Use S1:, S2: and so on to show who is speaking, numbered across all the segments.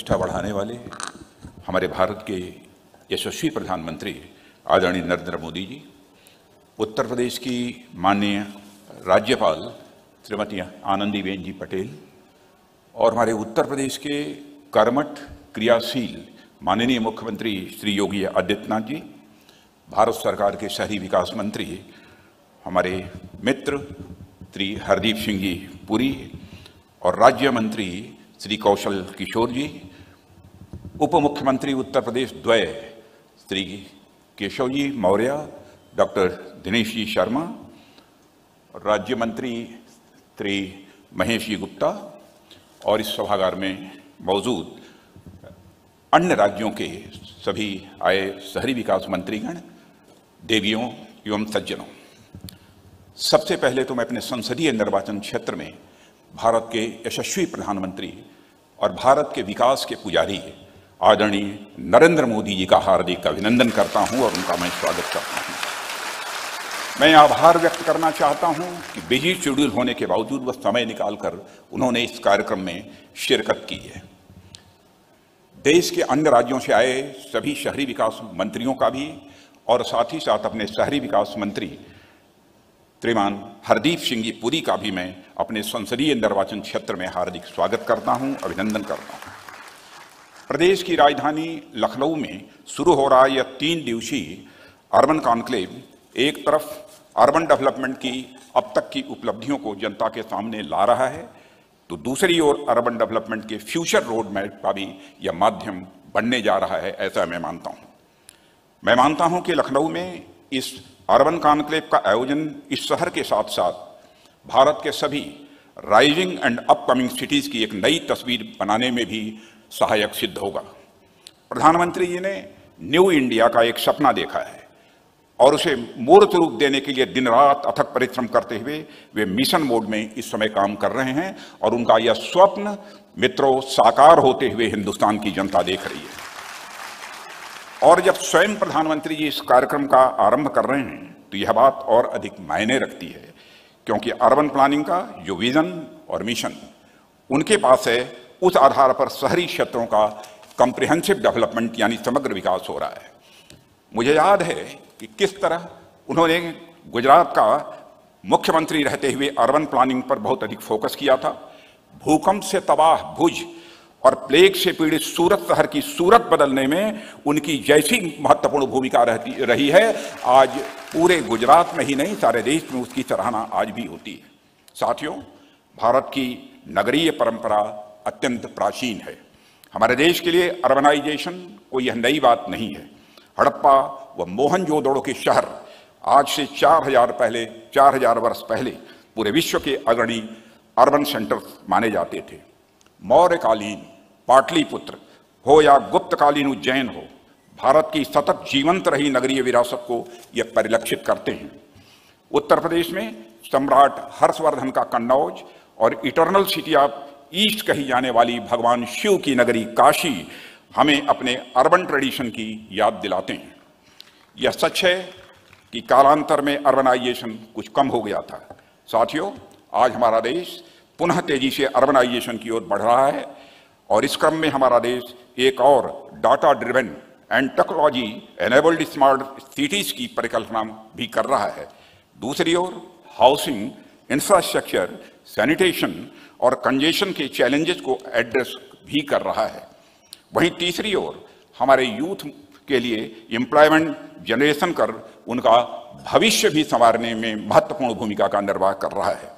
S1: प्रतिष्ठा बढ़ाने वाले हमारे भारत के यशस्वी प्रधानमंत्री आदरणीय नरेंद्र मोदी जी, उत्तर प्रदेश की माननीय राज्यपाल श्रीमती आनंदीबेन जी पटेल और हमारे उत्तर प्रदेश के कर्मठ क्रियाशील माननीय मुख्यमंत्री श्री योगी आदित्यनाथ जी, भारत सरकार के शहरी विकास मंत्री हमारे मित्र श्री हरदीप सिंह जी पुरी और राज्य मंत्री श्री कौशल किशोर जी, उप मुख्यमंत्री उत्तर प्रदेश द्वय श्री केशव जी मौर्य, डॉक्टर दिनेश जी शर्मा, राज्य मंत्री श्री महेश जी गुप्ता और इस सभागार में मौजूद अन्य राज्यों के सभी आए शहरी विकास मंत्रीगण, देवियों एवं सज्जनों, सबसे पहले तो मैं अपने संसदीय निर्वाचन क्षेत्र में भारत के यशस्वी प्रधानमंत्री और भारत के विकास के पुजारी आदरणीय नरेंद्र मोदी जी का हार्दिक अभिनंदन करता हूं और उनका मैं स्वागत करता हूं। मैं आभार व्यक्त करना चाहता हूं कि बिजी शेड्यूल होने के बावजूद वह समय निकालकर उन्होंने इस कार्यक्रम में शिरकत की है। देश के अन्य राज्यों से आए सभी शहरी विकास मंत्रियों का भी और साथ ही साथ अपने शहरी विकास मंत्री श्रीमान हरदीप सिंह जी पुरी का भी मैं अपने संसदीय निर्वाचन क्षेत्र में हार्दिक स्वागत करता हूं, अभिनंदन करता हूं। प्रदेश की राजधानी लखनऊ में शुरू हो रहा यह 3 दिवसीय अर्बन कॉन्क्लेव एक तरफ अर्बन डेवलपमेंट की अब तक की उपलब्धियों को जनता के सामने ला रहा है, तो दूसरी ओर अर्बन डेवलपमेंट के फ्यूचर रोड मैप का भी यह माध्यम बनने जा रहा है, ऐसा मैं मानता हूं। मैं मानता हूं कि लखनऊ में इस अर्बन कॉन्क्लेव का आयोजन इस शहर के साथ साथ भारत के सभी राइजिंग एंड अपकमिंग सिटीज की एक नई तस्वीर बनाने में भी सहायक सिद्ध होगा। प्रधानमंत्री जी ने न्यू इंडिया का एक सपना देखा है और उसे मूर्त रूप देने के लिए दिन रात अथक परिश्रम करते हुए वे मिशन मोड में इस समय काम कर रहे हैं और उनका यह स्वप्न मित्रों साकार होते हुए हिंदुस्तान की जनता देख रही है। और जब स्वयं प्रधानमंत्री जी इस कार्यक्रम का आरंभ कर रहे हैं तो यह बात और अधिक मायने रखती है, क्योंकि अर्बन प्लानिंग का जो विजन और मिशन उनके पास है, उस आधार पर शहरी क्षेत्रों का कॉम्प्रिहेंसिव डेवलपमेंट यानी समग्र विकास हो रहा है। मुझे याद है कि किस तरह उन्होंने गुजरात का मुख्यमंत्री रहते हुए अर्बन प्लानिंग पर बहुत अधिक फोकस किया था। भूकंप से तबाह भुज और प्लेग से पीड़ित सूरत शहर की सूरत बदलने में उनकी जैसी महत्वपूर्ण भूमिका रही है, आज पूरे गुजरात में ही नहीं सारे देश में उसकी सराहना आज भी होती है। साथियों, भारत की नगरीय परंपरा अत्यंत प्राचीन है। हमारे देश के लिए अर्बनाइजेशन कोई यह नई बात नहीं है। हड़प्पा व मोहनजोदड़ो के शहर आज से 4000 वर्ष पहले पूरे विश्व के अग्रणी अर्बन सेंटर माने जाते थे। मौर्यकालीन पाटलिपुत्र हो या गुप्तकालीन उज्जैन हो, भारत की सतत जीवंत रही नगरीय विरासत को यह परिलक्षित करते हैं। उत्तर प्रदेश में सम्राट हर्षवर्धन का कन्नौज और इटर्नल सिटी ऑफ ईस्ट कही जाने वाली भगवान शिव की नगरी काशी हमें अपने अर्बन ट्रेडिशन की याद दिलाते हैं। यह सच है कि कालांतर में अर्बनाइजेशन कुछ कम हो गया था। साथियों, आज हमारा देश पुनः तेजी से अर्बनाइजेशन की ओर बढ़ रहा है और इस क्रम में हमारा देश एक और data driven and technology enabled smart cities की परिकल्पना भी कर रहा है। दूसरी ओर हाउसिंग, इंफ्रास्ट्रक्चर, सैनिटेशन और कंजेशन के चैलेंजेस को एड्रेस भी कर रहा है। वहीं तीसरी ओर हमारे यूथ के लिए एम्प्लॉयमेंट जनरेशन कर उनका भविष्य भी संवारने में महत्वपूर्ण भूमिका का निर्वाह कर रहा है।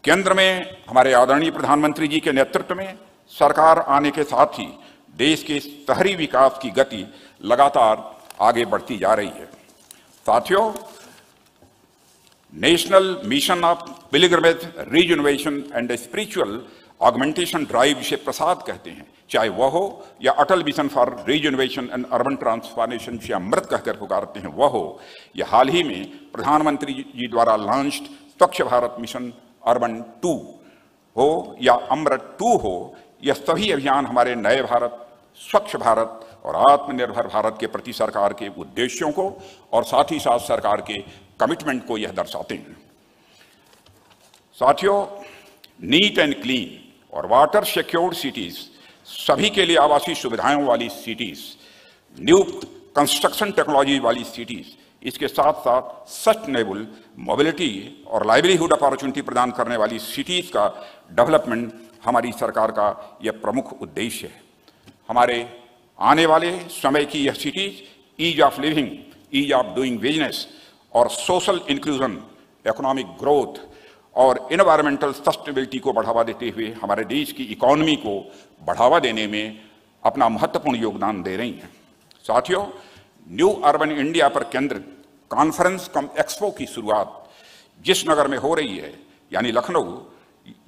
S1: केंद्र में हमारे आदरणीय प्रधानमंत्री जी के नेतृत्व में सरकार आने के साथ ही देश के शहरी विकास की गति लगातार आगे बढ़ती जा रही है। साथियों, national mission of pilgrimage regeneration and spiritual augmentation drive जिसे प्रसाद कहते हैं, चाहे वह हो या Atal mission for regeneration and urban transformation से अमृत कहकर पुकारते हैं वह हो, या हाल ही में प्रधानमंत्री जी द्वारा लॉन्च्ड स्वच्छ भारत मिशन अर्बन 2 हो या अमृत 2 हो, यह सभी अभियान हमारे नए भारत, स्वच्छ भारत और आत्मनिर्भर भारत के प्रति सरकार के उद्देश्यों को और साथ ही साथ सरकार के कमिटमेंट को यह दर्शाते हैं। साथियों, नीट एंड क्लीन और वाटर सिक्योर्ड सिटीज सभी के लिए आवासीय सुविधाओं वाली सिटीज, न्यू कंस्ट्रक्शन टेक्नोलॉजी वाली सिटीज, इसके साथ साथ सस्टेनेबल मोबिलिटी और लाइवलीहुड अपॉर्चुनिटी प्रदान करने वाली सिटीज का डेवलपमेंट हमारी सरकार का यह प्रमुख उद्देश्य है। हमारे आने वाले समय की यह cities ease of living, ease of doing business और सोशल इंक्लूजन, इकोनॉमिक ग्रोथ और एनवायरमेंटल सस्टेनेबिलिटी को बढ़ावा देते हुए हमारे देश की इकोनॉमी को बढ़ावा देने में अपना महत्वपूर्ण योगदान दे रही हैं। साथियों, न्यू अर्बन इंडिया पर केंद्रित कॉन्फ्रेंस कम एक्सपो की शुरुआत जिस नगर में हो रही है, यानी लखनऊ,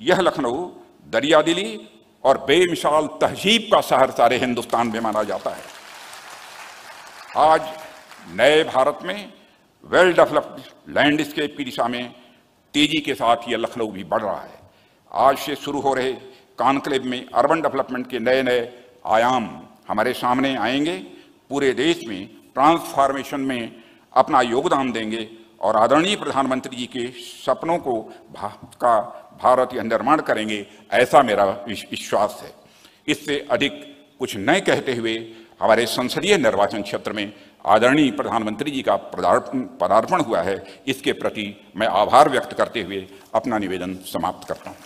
S1: यह लखनऊ दरियादिली और बेमिसाल तहजीब का शहर सारे हिंदुस्तान में माना जाता है। आज नए भारत में वेल डेवलप्ड लैंडस्केप की दिशा में तेजी के साथ यह लखनऊ भी बढ़ रहा है। आज से शुरू हो रहे कॉन्क्लेव में अर्बन डेवलपमेंट के नए नए आयाम हमारे सामने आएंगे, पूरे देश में ट्रांसफॉर्मेशन में अपना योगदान देंगे और आदरणीय प्रधानमंत्री जी के सपनों को का भारत यह निर्माण करेंगे, ऐसा मेरा विश्वास है। इससे अधिक कुछ न कहते हुए हमारे संसदीय निर्वाचन क्षेत्र में आदरणीय प्रधानमंत्री जी का पदार्पण हुआ है, इसके प्रति मैं आभार व्यक्त करते हुए अपना निवेदन समाप्त करता हूँ।